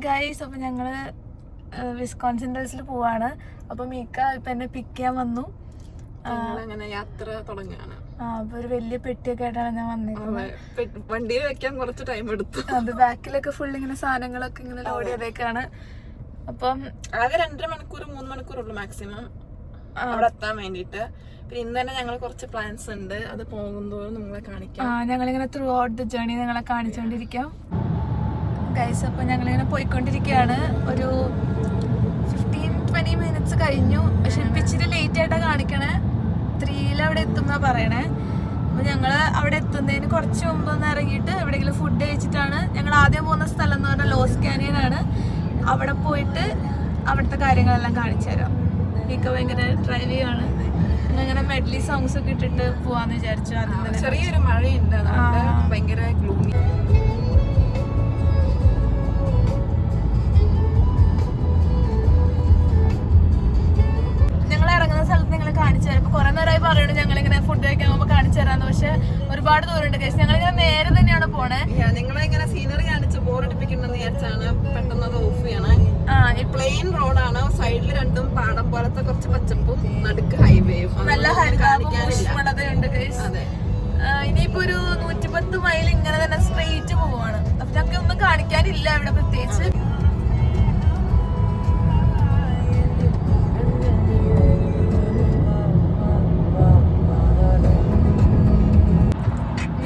Guys, അപ്പൊ ഞങ്ങള് Wisconsin ഡൽസിൽ പോവാണ്. അപ്പൊ മീക്ക ഇപ്പൊ എന്നെ പിക്ക് ചെയ്യാൻ വന്നു. അങ്ങനെ യാത്ര തുടങ്ങുകയാണ്. അപ്പൊ ഒരു വലിയ പെട്ടിയൊക്കെ ആയിട്ടാണ് ഞാൻ വന്നിരിക്കുന്നത്. വണ്ടിയിൽ വെക്കാൻ കുറച്ച് ടൈം എടുത്തു. അത് ബാക്കിലൊക്കെ ഫുൾ ഇങ്ങനെ സാധനങ്ങളൊക്കെ ഇങ്ങനെ ലോഡ് ചെയ്തേക്കാണ്. അപ്പം ആകെ 2.5 മണിക്കൂർ 3 മണിക്കൂറുള്ളൂ മാക്സിമം അവിടെ എത്താൻ വേണ്ടിട്ട്. പിന്നെ ഇന്ന് തന്നെ ഞങ്ങൾ കുറച്ച് പ്ലാൻസ് ഉണ്ട്, അത് പോകുന്തോറും നിങ്ങളെ കാണിക്കാം. ഞങ്ങളിങ്ങനെ ത്രൂ ഔട്ട് ദ ജേർണി നിങ്ങളെ കാണിച്ചുകൊണ്ടിരിക്കാം ഗൈസ്. അപ്പൊ ഞങ്ങളിങ്ങനെ പോയിക്കൊണ്ടിരിക്കുകയാണ്. ഒരു 15-20 മിനിറ്റ്സ് കഴിഞ്ഞു. പക്ഷെ ഇപ്പം ഇച്ചിരി ലേറ്റ് ആയിട്ടാണ് കാണിക്കണേ. 3 അവിടെ എത്തുന്ന പറയണേ. അപ്പൊ ഞങ്ങള് അവിടെ എത്തുന്നതിന് കുറച്ച് മുമ്പ് ഒന്ന് ഇറങ്ങിയിട്ട് എവിടെയെങ്കിലും ഫുഡ് കഴിച്ചിട്ടാണ് ഞങ്ങൾ ആദ്യം പോകുന്ന സ്ഥലം എന്ന് പറഞ്ഞാൽ ലോസ് കാനിയൻ ആണ്. അവിടെ പോയിട്ട് അവിടുത്തെ കാര്യങ്ങളെല്ലാം കാണിച്ചു തരാം. മിക്ക ഭയങ്കര ഡ്രൈവ് ചെയ്യുവാണ്. അങ്ങനെ മെഡ്ലി സോങ്സ് ഒക്കെ ഇട്ടിട്ട് പോവാന്ന് വിചാരിച്ചു. ചെറിയൊരു മഴയുണ്ട്, ഭയങ്കര ഗ്ലൂമി. ഞങ്ങൾ ഇറങ്ങുന്ന സ്ഥലത്ത് നിങ്ങൾ കാണിച്ചു തരാം. ഇപ്പൊ കുറെ നേരമായി പറയുന്നത് ഞങ്ങളിങ്ങനെ ഫുഡ് കഴിക്കാൻ പോകുമ്പോൾ കാണിച്ചു തരാന്ന്. പക്ഷെ ഒരുപാട് ദൂരമുണ്ട് കേസ്. ഞങ്ങളിങ്ങനെ നേരെ തന്നെയാണ് പോണേ. നിങ്ങളിങ്ങനെ സീനറി കാണിച്ച് ബോറടിപ്പിക്കണമെന്ന് വിചാരിച്ചാണ് പെട്ടെന്ന് അത് ഓഫ് ചെയ്യണേ. പ്ലെയിൻ റോഡാണ്, സൈഡിൽ രണ്ടും പാടം പോലത്തെ കുറച്ച് പച്ചപ്പും നടുക്ക് ഹൈവേയും. നല്ല ഹരിതാപുഷ്മളതയുണ്ട് കേസ്. ഇനിയിപ്പോ ഒരു 110 മൈൽ ഇങ്ങനെ തന്നെ സ്ട്രെയിറ്റ് പോവാണ്. അപ്പൊ ഞങ്ങൾക്ക് ഒന്നും കാണിക്കാനില്ല ഇവിടെ പ്രത്യേകിച്ച്.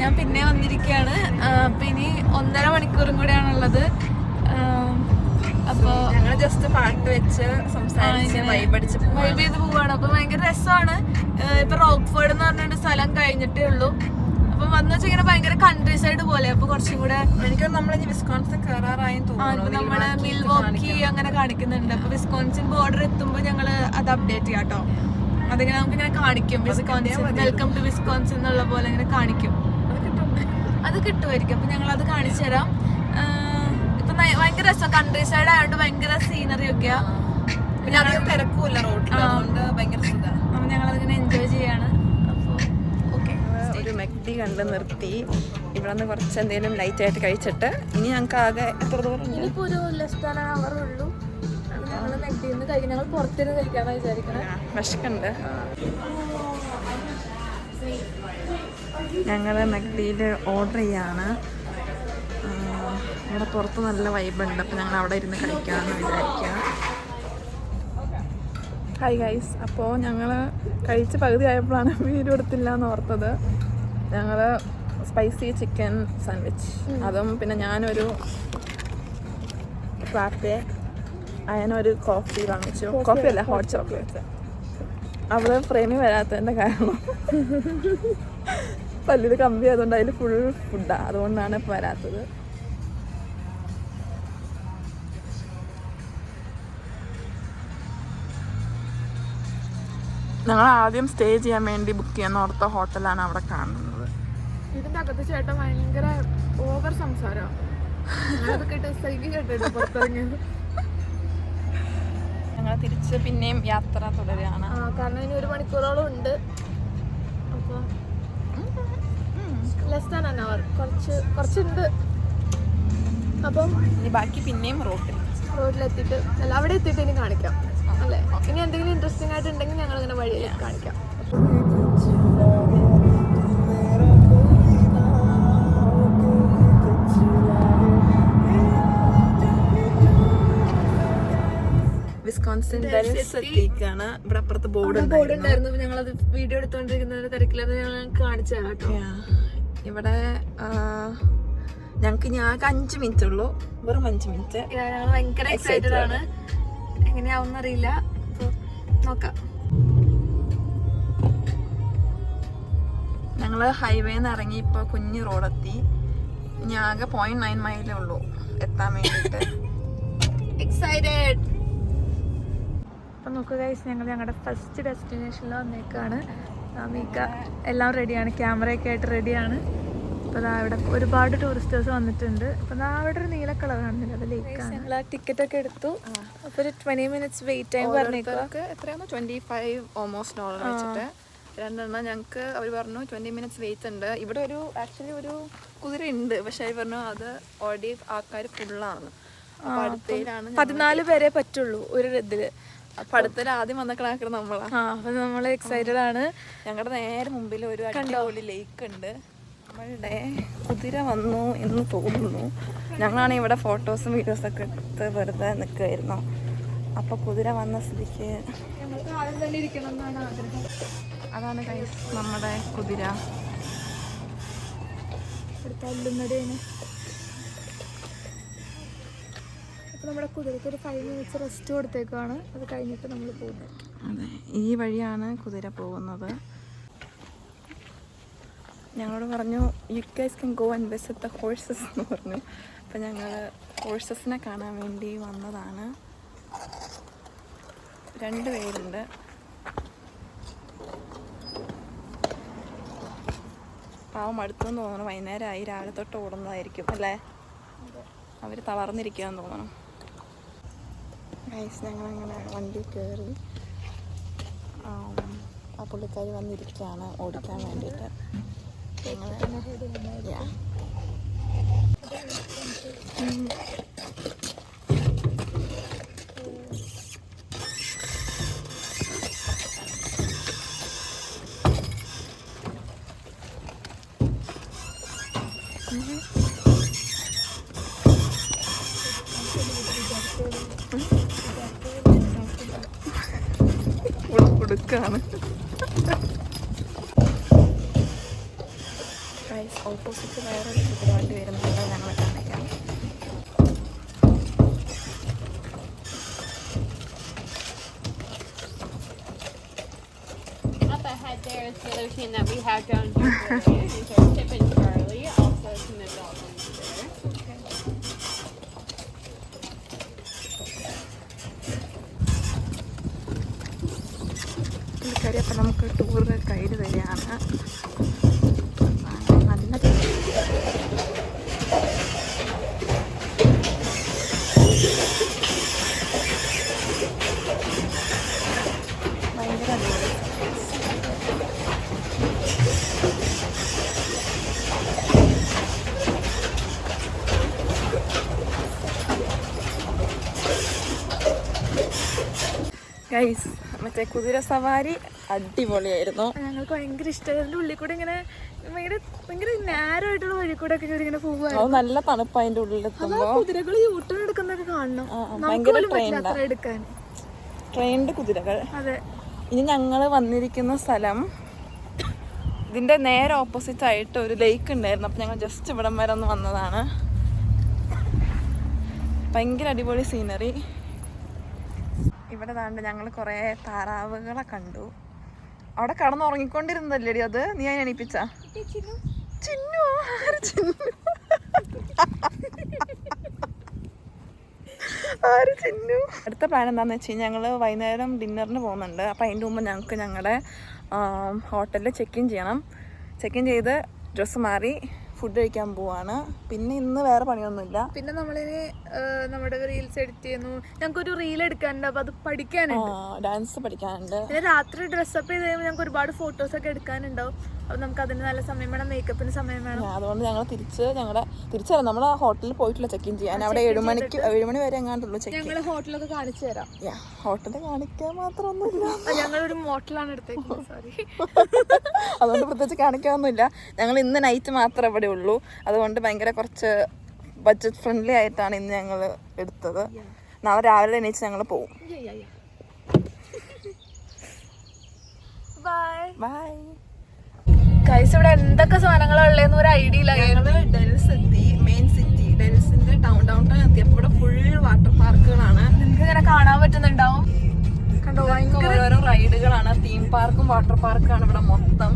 ഞാൻ പിന്നെ വന്നിരിക്കുകയാണ്. അപ്പൊ ഇനി 1.5 മണിക്കൂറും കൂടെയാണുള്ളത്. അപ്പൊ ഞങ്ങൾ ജസ്റ്റ് പാട്ട് വെച്ച് സംസാരിച്ച് വൈബ് ചെയ്ത് പോവാണ്. അപ്പൊ ഭയങ്കര രസമാണ്. ഇപ്പൊ റോക്ക്ഫോർഡ് എന്ന് പറഞ്ഞൊരു സ്ഥലം കഴിഞ്ഞിട്ടേ ഉള്ളൂ. അപ്പൊ വന്നു വെച്ചാൽ ഇങ്ങനെ ഭയങ്കര കൺട്രി സൈഡ് പോലെ. അപ്പൊ കുറച്ചും കൂടെ എനിക്ക് നമ്മളിനി വിസ്കോൺസിൻ കയറാറായും തോന്നുന്നു. നമ്മള് മിൽവോക്കി അങ്ങനെ കാണിക്കുന്നുണ്ട്. അപ്പൊ വിസ്കോൺസിൻ ബോർഡർ എത്തുമ്പോ ഞങ്ങള് അത് അപ്ഡേറ്റ് ചെയ്യാം കേട്ടോ. അതിങ്ങനെ നമുക്കിങ്ങനെ കാണിക്കും, വിസ്കോൺസിൻ വെൽക്കം ടു വിസ്കോൺസിൻ എന്നുള്ള പോലെ ഇങ്ങനെ കാണിക്കും. അത് കിട്ടുമായിരിക്കും. അപ്പൊ ഞങ്ങൾ അത് കാണിച്ചു തരാം. ഇപ്പൊ ഭയങ്കര രസം, കൺട്രി സൈഡ് ആയതുകൊണ്ട് ഭയങ്കര സീനറി ഒക്കെയാ. പിന്നെ അധികം തിരക്കുമില്ല റോഡിൽ, അതുകൊണ്ട് ഭയങ്കര സുഖമാണ്. അപ്പൊ ഞങ്ങളതിങ്ങനെ എൻജോയ് ചെയ്യാണ്. ഒരു മെക്ഡി കണ്ട് നിർത്തി. ഇവിടെ നിന്ന് കുറച്ച് എന്തെങ്കിലും ലൈറ്റ് ആയിട്ട് കഴിച്ചിട്ട് ഇനി ഞങ്ങൾക്ക് ആകെ എത്ര ദൂരം? ഇനിയിപ്പോ ഒരു ലെസ് ദാൻ ആൻ അവർ ഉള്ളൂ. ഞങ്ങൾ മെക്ഡിയിൽ നിന്ന് കഴിക്കും. ഞങ്ങൾ പുറത്തുനിന്ന് കഴിക്കാന്നാ വിചാരിക്കണേ. വിശക്കുണ്ട്. ഞങ്ങൾ മെക്ഡിയിൽ ഓർഡർ ചെയ്യാണ്. ഇവിടെ പുറത്ത് നല്ല വൈബുണ്ട്. അപ്പോൾ ഞങ്ങൾ അവിടെ ഇരുന്ന് കഴിക്കാമെന്ന് വിചാരിക്കുക. ഹായ് ഗൈസ്, അപ്പോൾ ഞങ്ങൾ കഴിച്ച് പകുതി ആയപ്പോഴാണ് വീഡിയോ എടുത്തില്ല എന്ന് ഓർത്തത്. ഞങ്ങൾ സ്പൈസി ചിക്കൻ സാൻഡ്വിച്ച്, അതും പിന്നെ ഞാനൊരു ഫ്രാപ്പെ, അതിനൊരു കോഫി വാങ്ങിച്ചു. കോഫി അല്ല, ഹോട്ട് ചോക്ലേറ്റ്. അവിടെ ഫ്രെയിമിൽ വരാത്തതിൻ്റെ കാരണം പല്ലിൽ കമ്പി ആയതുകൊണ്ട് അതിൽ ഫുൾ ഫുഡാണ്, അതുകൊണ്ടാണ് ഇപ്പോൾ വരാത്തത്. ഞങ്ങൾ ആദ്യം സ്റ്റേ ചെയ്യാൻ വേണ്ടി ബുക്ക് ചെയ്യാൻ ഓർത്ത ഹോട്ടലാണ് അവിടെ കാണുന്നത്. ഇതിന്റെ അകത്ത് ചേട്ടൻ ഭയങ്കര ഓവർ സംസാരം. ഞങ്ങൾ തിരിച്ച് പിന്നെയും യാത്ര തുടരുകയാണ്. കാരണം ഇനി 1 മണിക്കൂറോളം ഉണ്ട്. അപ്പോൾ ലെസ് ദാൻ ആൻ അവർ, കുറച്ചുണ്ട്. അപ്പം ഇനി ബാക്കി പിന്നെയും റോഡിലെത്തിയിട്ട് അല്ല അവിടെ എത്തിയിട്ട് ഇനി കാണിക്കാം അല്ലേ. ഇനി എന്തെങ്കിലും ഇൻട്രസ്റ്റിംഗ് ആയിട്ടുണ്ടെങ്കിൽ ഞങ്ങൾ ഇങ്ങനെ വഴിയിലേക്ക് കാണിക്കാം. വിസ്കോൺസിൻ ഡൽസ് എത്തിക്കാണ്. ഇവിടെ അപ്പുറത്ത് ബോർഡ് ഉണ്ടായിരുന്നു. ഞങ്ങളത് വീഡിയോ എടുത്തുകൊണ്ടിരിക്കുന്ന തിരക്കിലത് ഞങ്ങൾ കാണിച്ചു തരാം കേട്ടോ. ഇവിടെ ഞങ്ങൾക്ക് ഇനി ആകെ 5 മിനിറ്റ് ഉള്ളൂ, വെറും 5 മിനിറ്റ്. ഞങ്ങൾ ഭയങ്കര എക്സൈറ്റഡ് ആണ്. എങ്ങനെയാവുന്നറിയില്ല, നോക്കാം. ഞങ്ങൾ ഹൈവേന്ന് ഇറങ്ങി ഇപ്പോൾ കുഞ്ഞു റോഡെത്തി. ഇനി ആകെ 0.9 മൈലേ ഉള്ളൂ എത്താൻ വേണ്ടിയിട്ട്. എക്സൈറ്റഡ്. അപ്പം നോക്കുക ഗൈസ്, ഞങ്ങൾ ഞങ്ങളുടെ ഫസ്റ്റ് ഡെസ്റ്റിനേഷനിൽ വന്നേക്കാണ്. മീക്ക എല്ലാം റെഡിയാണ്, ക്യാമറയൊക്കെ ആയിട്ട് റെഡിയാണ്. അപ്പോൾ അതാ ഇവിടെ ഒരുപാട് ടൂറിസ്റ്റേഴ്സ് വന്നിട്ടുണ്ട്. അപ്പോൾ അതാ അവിടെ ഒരു നീല കളർ കാണുന്നില്ല, അത് ലേക്കാണ്. ഞങ്ങൾ ആ ടിക്കറ്റൊക്കെ എടുത്തു. അപ്പോൾ ഒരു 20 മിനിറ്റ്സ് വെയിറ്റ് ടൈം പറഞ്ഞേക്ക്. എത്രയാണോ $25 ഓൾമോസ്റ്റ് വെച്ചിട്ട് 2 എണ്ണം ഞങ്ങൾക്ക് അവർ പറഞ്ഞു 20 മിനിറ്റ്സ് വെയിറ്റ് ഉണ്ട്. ഇവിടെ ആക്ച്വലി ഒരു കുതിര ഉണ്ട്, പക്ഷെ അവർ പറഞ്ഞു അത് ഓൾറെഡി ആൾക്കാർ ഫുള്ളാണ്. അപ്പൊ അടുത്തയിലാണ് 14 പേരെ പറ്റുള്ളൂ ഒരു ഇതില്. അപ്പൊ അടുത്തതിൽ ആദ്യം വന്ന കണക്കിന് നമ്മളാ. അപ്പൊ നമ്മള് എക്സൈറ്റഡ് ആണ്. ഞങ്ങളുടെ നേരെ മുമ്പിൽ ഒരു അടിപൊളി ലേക്ക് ഉണ്ട്. നമ്മളുടെ കുതിര വന്നു എന്ന് തോന്നുന്നു. ഞങ്ങളാണെങ്കിൽ ഇവിടെ ഫോട്ടോസും വീഡിയോസൊക്കെ എടുത്ത് വെറുതെ നിൽക്കുമായിരുന്നു. അപ്പൊ കുതിര വന്ന സ്ഥിതിക്ക് അതാണ് ഗൈസ് നമ്മുടെ കുതിര. നമ്മുടെ കുതിരക്ക് ഒരു 5 മിനിറ്റ്സ് റെസ്റ്റ് കൊടുത്തേക്കാണ്. അത് കഴിഞ്ഞിട്ട് നമ്മൾ പോകുന്നത്. അതെ, ഈ വഴിയാണ് കുതിര പോകുന്നത്. ഞങ്ങളോട് പറഞ്ഞു you guys can go and visit the horses എന്ന് പറഞ്ഞു. അപ്പം ഞങ്ങൾ ഹോഴ്സസിനെ കാണാൻ വേണ്ടി വന്നതാണ്. 2 പേരുണ്ട്. പാവം അടുത്തെന്ന് തോന്നണം. വൈകുന്നേരമായി, രാവിലെ തൊട്ട് ഓടുന്നതായിരിക്കും അല്ലേ? അവർ തളർന്നിരിക്കുകയെന്ന് തോന്നണം. ഗൈസ് ഞങ്ങളങ്ങനെ വണ്ടി കയറി. ആ പുള്ളിക്കാരി വന്നിരിക്കുകയാണ് ഓടിക്കാൻ വേണ്ടിയിട്ട്. കൊടുക്കാണ്. ഓപ്പോസിറ്റ് വേറൊരു വണ്ടി വരുന്നുണ്ട്. ഞങ്ങളെ കാണിക്കാം. Up ahead there is the other team that we have down here today. These are Chip and Charlie, also some adults there. പുള്ളിക്കാരി അപ്പം നമുക്ക് ടൂർ ഗൈഡ് തരികയാണ്. നല്ല ഭയങ്കര അടിപൊളി. ഗൈസ് മറ്റേ കുതിര സവാരി അടിപൊളിയായിരുന്നു. ഞങ്ങൾക്ക് ഭയങ്കര ഇഷ്ടമായി. അതിന്റെ ഉള്ളിൽ കൂടെ ഇങ്ങനെ ഭയങ്കര നാരോ ആയിട്ടുള്ള വഴി കൂടെ ഒക്കെ ഇങ്ങനെ പോകുക. നല്ല തണുപ്പ് അതിന്റെ ഉള്ളിലെത്തുമ്പോ. കുതിരകൾ യൂട്ടേൺ എടുക്കുന്നൊക്കെ കാണണം. ഭയങ്കര എടുക്കാൻ ട്രെയിൻഡ് കുതിരകൾ. അതെ. ഇനി ഞങ്ങൾ വന്നിരിക്കുന്ന സ്ഥലം ഇതിന്റെ നേരെ ഓപ്പോസിറ്റ് ആയിട്ട് ഒരു ലേക്ക് ഉണ്ടായിരുന്നു. അപ്പൊ ഞങ്ങൾ ജസ്റ്റ് ഇവിടം വരെ ഒന്ന് വന്നതാണ്. ഭയങ്കര അടിപൊളി സീനറി. ഇവിടെ താണ്ട് ഞങ്ങൾ കുറേ താറാവുകളെ കണ്ടു. അവിടെ കടന്നുറങ്ങിക്കൊണ്ടിരുന്നല്ലേടി അത്? നീ അതിനെ എണീപ്പിച്ച? ചിന്നു? ആര് ചിന്നു? ആര് ചിന്നു? അടുത്ത പ്ലാൻ എന്താണെന്ന് വെച്ച് കഴിഞ്ഞാൽ ഞങ്ങൾ വൈകുന്നേരം ഡിന്നറിന് പോകുന്നുണ്ട്. അപ്പം അതിൻ്റെ മുമ്പ് ഞങ്ങൾക്ക് ഞങ്ങളുടെ ഹോട്ടലിൽ ചെക്ക് ഇൻ ചെയ്യണം. ചെക്ക് ഇൻ ചെയ്ത് ഡ്രസ്സ് മാറി ഫുഡ് കഴിക്കാൻ പോവാണ്. പിന്നെ ഇന്ന് വേറെ പണിയൊന്നുമില്ല. പിന്നെ നമ്മളിനി നമ്മുടെ റീൽസ് എഡിറ്റ് ചെയ്യുന്നു. ഞങ്ങൾക്കൊരു റീൽ എടുക്കാനുണ്ട്. അപ്പൊ അത് പഠിക്കാനുണ്ട്. ഡാൻസ് പഠിക്കാനുണ്ട്. പിന്നെ രാത്രി ഡ്രസ്സപ്പ് ചെയ്ത് കഴിയുമ്പോൾ ഞങ്ങൾക്ക് ഒരുപാട് ഫോട്ടോസ് ഒക്കെ എടുക്കാനുണ്ടാവും. അപ്പൊ നമുക്ക് അതിന് നല്ല സമയം വേണം, മേക്കപ്പിന് സമയം വേണം. അതുകൊണ്ട് ഞങ്ങൾ തിരിച്ചല്ല നമ്മൾ ഹോട്ടലിൽ പോയിട്ടില്ല ചെക്ക് ഇൻ ചെയ്യാൻ. അവിടെ 7 മണി വരെ എങ്ങാണ്ടുള്ളൂ ചെക്ക്. ഞങ്ങൾ ഹോട്ടലൊക്കെ കാണിച്ചു തരാം. ഹോട്ടലിൽ കാണിക്കാൻ മാത്രമൊന്നുമില്ല. ഞങ്ങളൊരു മോട്ടലാണ് എടുത്തേക്കുന്നത്. സോറി. അതുകൊണ്ട് പ്രത്യേകിച്ച് കാണിക്കാനൊന്നുമില്ല. ഞങ്ങൾ ഇന്ന് നൈറ്റ് മാത്രമേ ഇവിടെ ഉള്ളൂ. അതുകൊണ്ട് ഭയങ്കര കുറച്ച് ബഡ്ജറ്റ് ഫ്രണ്ട്ലി ആയിട്ടാണ് ഇന്ന് ഞങ്ങൾ എടുത്തത്. നാളെ രാവിലെ എണീച്ച് ഞങ്ങൾ പോവും. ബൈ. ഗൈസ്, ഇവിടെ എന്തൊക്കെ സാധനങ്ങളുള്ളതെന്ന് ഒരു ഐഡിയ ഇല്ല. ഞങ്ങള് ഡെൽസ് എത്തി, മെയിൻ സിറ്റി. ഡെൽസിന്റെ ടൗൺ ടൗൺ എത്തിയപ്പോൾ ഇവിടെ ഫുൾ വാട്ടർ പാർക്കുകളാണ്. നിങ്ങൾക്ക് ഇങ്ങനെ കാണാൻ പറ്റുന്നുണ്ടാവും. കണ്ടോ, ഓരോരോ റൈഡുകളാണ്. തീം പാർക്കും വാട്ടർ പാർക്കാണ് ഇവിടെ മൊത്തം.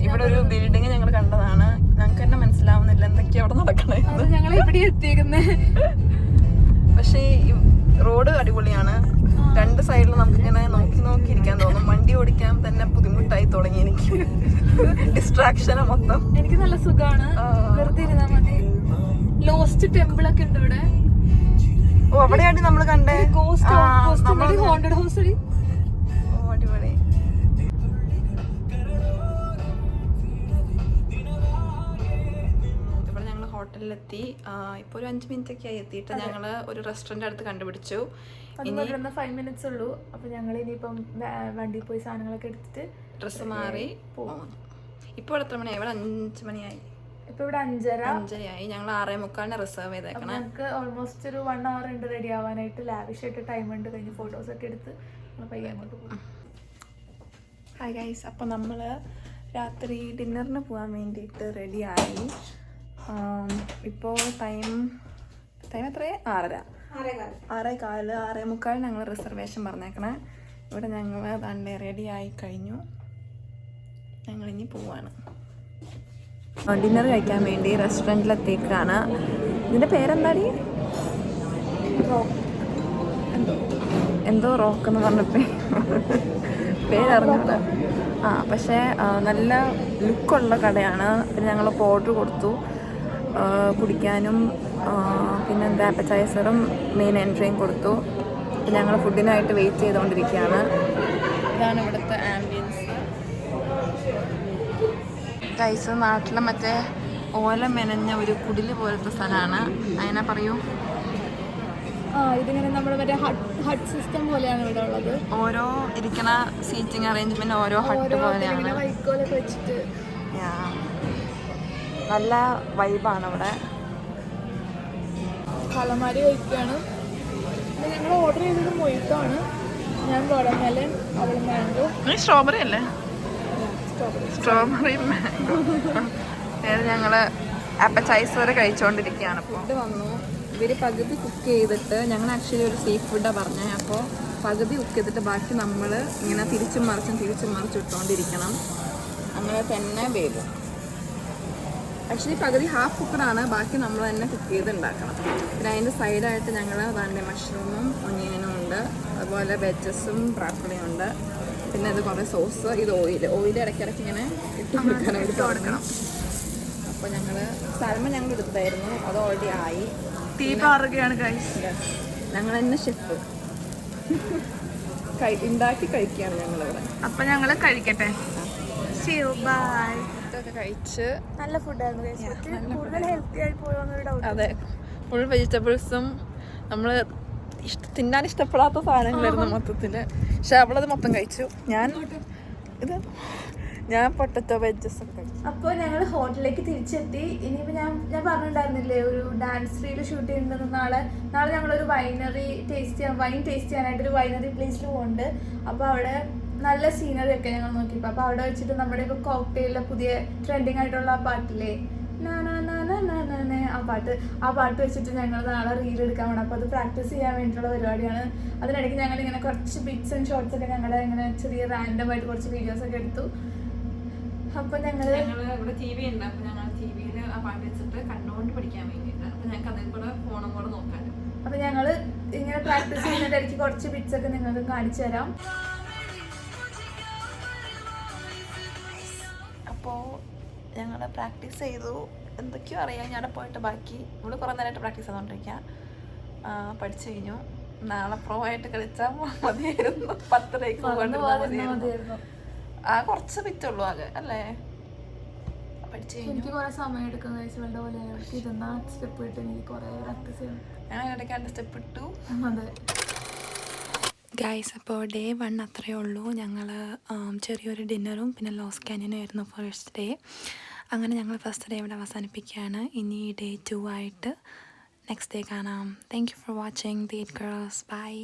ഇവിടെ ഒരു ബിൽഡിംഗ് ഞങ്ങൾ കണ്ടതാണ്. ഞങ്ങൾക്ക് തന്നെ മനസ്സിലാവുന്നില്ല എന്തൊക്കെയാ അവിടെ നടക്കണേ. ഞങ്ങൾ ഇവിടെ എത്തിയേക്കുന്നത്. പക്ഷേ റോഡ് അടിപൊളിയാണ്. 2 സൈഡിലും നമുക്കിങ്ങനെ നോക്കി ഇരിക്കാൻ തോന്നും. വണ്ടി ഓടിക്കാൻ തന്നെ ബുദ്ധിമുട്ടായി തുടങ്ങി എനിക്ക്. ഡിസ്ട്രാക്ഷന് മൊത്തം. എനിക്ക് നല്ല സുഖമാണ്. വെറുതെ ഇരുന്നാ മതി. ലോസ്റ്റ് ടെമ്പിൾ ഒക്കെ ഉണ്ട് ഇവിടെ. ഓ, അവിടെയാണ് നമ്മൾ കണ്ടേ. Haunted house. ഓ, അടിപൊളി. ഇവിടെ ഞങ്ങൾ ഹോട്ടലിലെത്തി. ഇപ്പോൾ ഒരു 5 മിനിറ്റൊക്കെ ആയി എത്തിയിട്ട്. ഞങ്ങൾ ഒരു റെസ്റ്റോറൻറ്റ് അടുത്ത് കണ്ടുപിടിച്ചു. ഇനി 5 മിനിറ്റ്സ് ഉള്ളൂ. അപ്പോൾ ഞങ്ങൾ ഇനിയിപ്പം വണ്ടിയിൽ പോയി സാധനങ്ങളൊക്കെ എടുത്തിട്ട് ഡ്രസ്സ് മാറി പോകും. ഇപ്പോൾ എത്ര മണിയായി? ഇവിടെ 5 മണിയായി. ഇപ്പോൾ ഇവിടെ 5:30 ഞങ്ങൾ 6:45 റിസർവ് ചെയ്തേക്കണം. ഞങ്ങൾക്ക് ഓൾമോസ്റ്റ് ഒരു 1 hour ഉണ്ട് റെഡി ആവാനായിട്ട്. ലാവിഷായിട്ട് ടൈം ഉണ്ട്. കഴിഞ്ഞ് ഫോട്ടോസൊക്കെ എടുത്ത് നമ്മൾ പയ്യെ അങ്ങോട്ട് പോകും. ഹായ് ഗൈസ്, അപ്പോൾ നമ്മൾ രാത്രി ഡിന്നറിന് പോകാൻ വേണ്ടിയിട്ട് റെഡിയായി. ഇപ്പോൾ ടൈം എത്രയാണ്? 6:15. 6:45 ഞങ്ങൾ റിസർവേഷൻ പറഞ്ഞേക്കണേ. ഇവിടെ ഞങ്ങൾ തന്നെ റെഡിയായി കഴിഞ്ഞു. ഞങ്ങളിനി പോവാണ് ഡിന്നർ കഴിക്കാൻ വേണ്ടി റെസ്റ്റോറൻറ്റിലെത്തേക്കാണ്. ഇതിൻ്റെ പേരെന്താടി? എന്തോ റോക്ക് എന്ന് പറഞ്ഞിട്ട് പേരറിഞ്ഞില്ല. പക്ഷേ നല്ല ലുക്കുള്ള കടയാണ്. പിന്നെ ഞങ്ങൾ ഓർഡർ കൊടുത്തു കുടിക്കാനും, പിന്നെന്താ അപ്പറ്റൈസറും മെയിൻ എൻട്രിയും കൊടുത്തു. പിന്നെ ഞങ്ങൾ ഫുഡിനായിട്ട് വെയിറ്റ് ചെയ്തുകൊണ്ടിരിക്കുകയാണ്. ഇതാണ് ഇവിടുത്തെ ആംബിയൻസ്. ഗൈസ്, നാട്ടിലെ മറ്റേ ഓല മെനഞ്ഞ ഒരു കുടില് പോലത്തെ സ്ഥലമാണ്. അതിനെ പറയൂ. ഇതിങ്ങനെ നമ്മുടെ മറ്റേ ഹട്ട് സിസ്റ്റം പോലെയാണ് ഇവിടെ ഉള്ളത്. ഓരോ ഇരിക്കണ സീറ്റിംഗ് അറേഞ്ച്മെന്റ് ഓരോ ഹട്ട് പോലെയാണ്. വൈക്കോലൊക്കെ വെച്ചിട്ട് നല്ല വൈബാണ് ഇവിടെ. കളമാരി കഴിക്കുകയാണ്. ഞങ്ങൾ ഓർഡർ ചെയ്തത് മൊയ്ത്താണ്. ഞാൻ വാട്ടർമെലൺ, അവൾ മാംഗോ. സ്ട്രോബെറി അല്ലേ? Strawberry mango. ഞങ്ങൾ അപ്പറ്റൈസർ കഴിച്ചുകൊണ്ടിരിക്കുകയാണ്. ഫുഡ് വന്നു. ഇവർ പകുതി കുക്ക് ചെയ്തിട്ട്, ഞങ്ങൾ ആക്ച്വലി ഒരു സീ ഫുഡാണ് പറഞ്ഞത്. അപ്പോൾ പകുതി കുക്ക് ചെയ്തിട്ട് ബാക്കി നമ്മൾ ഇങ്ങനെ തിരിച്ചും മറിച്ചും ഇട്ടുകൊണ്ടിരിക്കണം. അങ്ങനെ തന്നെ വേഗം. ആക്ച്വലി പകുതി ഹാഫ് കുക്കറാണ്, ബാക്കി നമ്മൾ തന്നെ കുക്ക് ചെയ്ത് ഉണ്ടാക്കണം. പിന്നെ അതിൻ്റെ സൈഡായിട്ട് ഞങ്ങൾ അതിൻ്റെ മഷ്റൂമും ഒനിയനും ഉണ്ട്, അതുപോലെ വെജസും ബ്രോക്കോളിയും ഉണ്ട്. പിന്നെ ഇത് കുറേ സോസ്, ഇത് ഓയിൽ ഇടയ്ക്കിടയ്ക്ക് ഇങ്ങനെ ഇട്ട് കൊടുക്കണം. അപ്പോൾ ഞങ്ങൾ സാൽമൺ ഞങ്ങൾ എടുത്തായിരുന്നു, അത് ഓൾറെഡി ആയി. തീ പാറുകയാണ് ഗൈസ്. ഞങ്ങൾ തന്നെ ഷെഫ് ഉണ്ടാക്കി കഴിക്കുകയാണ് ഞങ്ങളിവിടെ. അപ്പം ഞങ്ങൾ കഴിക്കട്ടെ. ബൈ. ഇതൊക്കെ കഴിച്ച് നല്ല ഫുഡായിരുന്നു. കൂടുതൽ ഹെൽത്തി ആയി പോയോന്നൊരു ഡൗട്ട്. അതെ, ഫുൾ വെജിറ്റബിൾസും നമ്മൾ തിന്നാൻ ഇഷ്ടപ്പെടാത്ത സാധനങ്ങളായിരുന്നു മൊത്തത്തിൽ. പക്ഷെ അവളത് മൊത്തം കഴിച്ചു. ഞാൻ പൊട്ടറ്റോ വെജസ് ഒക്കെ കഴിച്ചു. അപ്പോൾ ഞങ്ങൾ ഹോട്ടലിലേക്ക് തിരിച്ചെത്തി. ഇനിയിപ്പോൾ ഞാൻ പറഞ്ഞിട്ടുണ്ടായിരുന്നില്ലേ ഒരു ഡാൻസ് റീൽ ഷൂട്ട് ചെയ്യുന്നത്. നാളെ ഞങ്ങളൊരു വൈൻ ടേസ്റ്റ് ചെയ്യാനായിട്ട് ഒരു വൈനറി പ്ലേസിൽ പോകുന്നുണ്ട്. അപ്പോൾ അവിടെ നല്ല സീനറി ഒക്കെ ഞങ്ങൾ നോക്കിയപ്പോൾ. അപ്പോൾ അവിടെ വെച്ചിട്ട് നമ്മുടെ ഇപ്പോൾ കോക്ടെയിലിലെ പുതിയ ട്രെൻഡിങ് ആയിട്ടുള്ള ആ പാട്ടില്ലേ, ആ പാട്ട് വെച്ചിട്ട് ഞങ്ങൾ നാളെ റീൽ എടുക്കാൻ വേണം. അപ്പോൾ അത് പ്രാക്ടീസ് ചെയ്യാൻ വേണ്ടിയിട്ടുള്ള പരിപാടിയാണ്. അതിനിടയ്ക്ക് ഞങ്ങൾ ഇങ്ങനെ കുറച്ച് ബിറ്റ്സ് ആൻഡ് ഷോർട്സ് ഒക്കെ ഞങ്ങളുടെ ഇങ്ങനെ ചെറിയ റാൻഡം ആയിട്ട് കുറച്ച് വീഡിയോസ് ഒക്കെ എടുത്തു. അപ്പോൾ ഞങ്ങൾ ഇവിടെ ടി വി ഉണ്ട്. അപ്പോൾ ഞങ്ങൾ ടി വിയിൽ ആ പാട്ട് വെച്ചിട്ട് കണ്ടുകൊണ്ട് പഠിക്കാൻ വേണ്ടിയിട്ട്. അപ്പോൾ ഞങ്ങൾക്ക് അതിൽ കൂടെ ഫോണും കൂടെ നോക്കാനും. അപ്പോൾ ഞങ്ങൾ ഇങ്ങനെ പ്രാക്ടീസ് ചെയ്യുന്നതിൻ്റെ ഇടയ്ക്ക് കുറച്ച് ബിറ്റ്സ് ഒക്കെ നിങ്ങൾക്ക് കാണിച്ചു തരാം. അപ്പോൾ ഞങ്ങൾ പ്രാക്ടീസ് ചെയ്തു. എന്തൊക്കെയോ അറിയാം. ഞാൻ പോയിട്ട് ബാക്കി ഇവിടെ കുറേ നേരമായിട്ട് പ്രാക്ടീസ് ചെയ്തുകൊണ്ടിരിക്കുക. പഠിച്ചു കഴിഞ്ഞു. നാളെ പ്രോ ആയിട്ട് കളിച്ചാൽ മതിയായിരുന്നു. 10 മതിയായിരുന്നു. കുറച്ച് ബിറ്റുള്ളൂ ആകെ അല്ലേ? പഠിച്ചു കഴിഞ്ഞു. എനിക്ക് കുറേ സമയം എടുക്കും കഴിച്ചുകളുടെ പോലെ. ഇരുന്ന സ്റ്റെപ്പ് ഇട്ട് എനിക്ക് കുറേ പ്രാക്ടീസ് ചെയ്യണം. ഞാൻ ഇടയ്ക്ക് സ്റ്റെപ്പ് ഇട്ടു. അതെ ഗൈസ്, അപ്പോൾ ഡേ 1 അത്രയേ ഉള്ളൂ. ഞങ്ങൾ ചെറിയൊരു ഡിന്നറും പിന്നെ ലോസ് കാനിയനും ആയിരുന്നു ഫസ്റ്റ് ഡേ. അങ്ങനെ ഞങ്ങൾ ഫസ്റ്റ് ഡേ ഇവിടെ അവസാനിപ്പിക്കുകയാണ്. ഇനി ഡേ 2 ആയിട്ട് നെക്സ്റ്റ് ഡേ കാണാം. Thank you for watching the 8 girls. By.